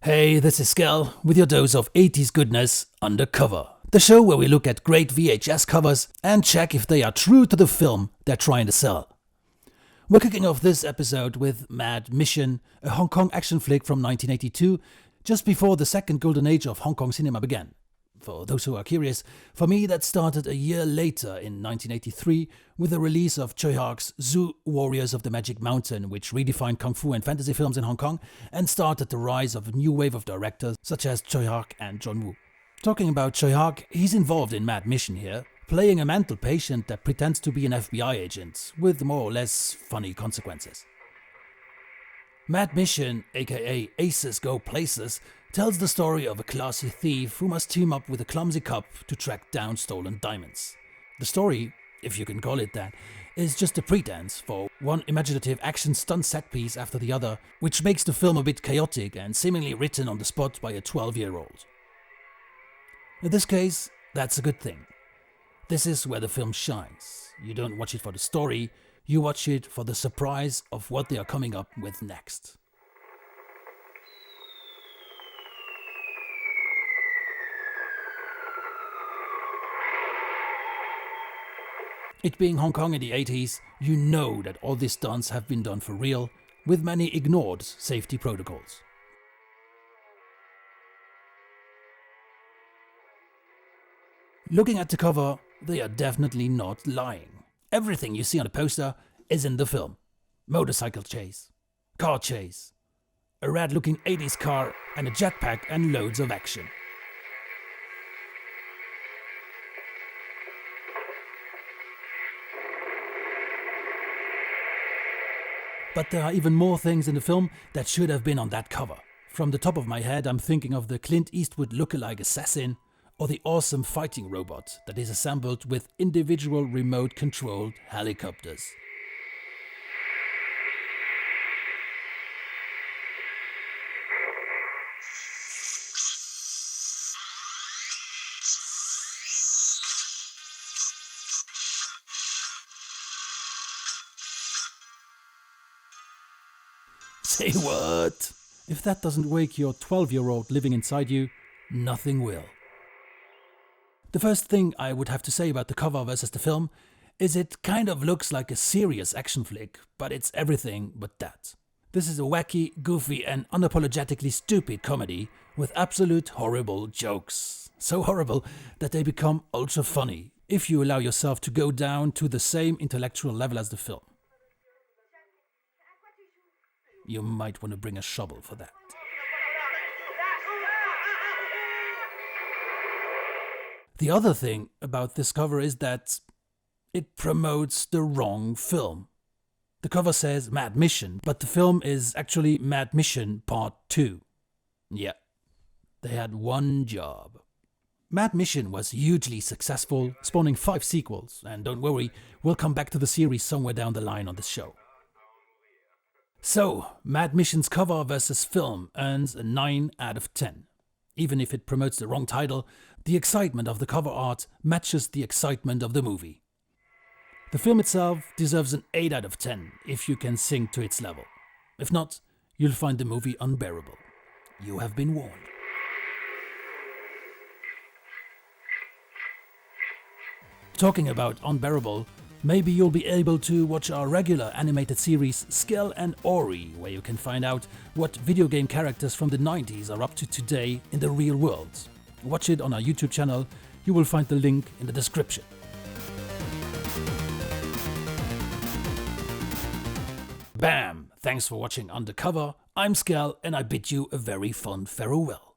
Hey, this is Skel with your dose of 80s goodness, Undercover. The show where we look at great VHS covers and check if they are true to the film they're trying to sell. We're kicking off this episode with Mad Mission, a Hong Kong action flick from 1982, just before the second golden age of Hong Kong cinema began. For those who are curious, for me that started a year later in 1983 with the release of Tsui Hark's Zoo Warriors of the Magic Mountain, which redefined kung fu and fantasy films in Hong Kong and started the rise of a new wave of directors such as Tsui Hark and John Woo. Talking about Tsui Hark, he's involved in Mad Mission here, playing a mental patient that pretends to be an FBI agent, with more or less funny consequences. Mad Mission, aka Aces Go Places, tells the story of a classy thief who must team up with a clumsy cop to track down stolen diamonds. The story, if you can call it that, is just a pretense for one imaginative action stunt set piece after the other, which makes the film a bit chaotic and seemingly written on the spot by a 12-year-old. In this case, that's a good thing. This is where the film shines. You don't watch it for the story, you watch it for the surprise of what they are coming up with next. It being Hong Kong in the 80s, you know that all these stunts have been done for real, with many ignored safety protocols. Looking at the cover, they are definitely not lying. Everything you see on the poster is in the film. Motorcycle chase, car chase, a rad-looking 80s car and a jetpack and loads of action. But there are even more things in the film that should have been on that cover. From the top of my head, I'm thinking of the Clint Eastwood lookalike assassin, or the awesome fighting robot that is assembled with individual remote-controlled helicopters. Say what? If that doesn't wake your 12-year-old living inside you, nothing will. The first thing I would have to say about the cover versus the film is it kind of looks like a serious action flick, but it's everything but that. This is a wacky, goofy and unapologetically stupid comedy with absolute horrible jokes. So horrible that they become ultra funny if you allow yourself to go down to the same intellectual level as the film. You might want to bring a shovel for that. The other thing about this cover is that it promotes the wrong film. The cover says Mad Mission, but the film is actually Mad Mission Part 2. Yeah, they had one job. Mad Mission was hugely successful, spawning 5 sequels, and don't worry, we'll come back to the series somewhere down the line on this show. So, Mad Mission's cover versus film earns a 9 out of 10. Even if it promotes the wrong title, the excitement of the cover art matches the excitement of the movie. The film itself deserves an 8 out of 10 if you can sing to its level. If not, you'll find the movie unbearable. You have been warned. Talking about unbearable, maybe you'll be able to watch our regular animated series Skel and Ori, where you can find out what video game characters from the 90s are up to today in the real world. Watch it on our YouTube channel, you will find the link in the description. Bam! Thanks for watching Undercover, I'm Skel and I bid you a very fond farewell.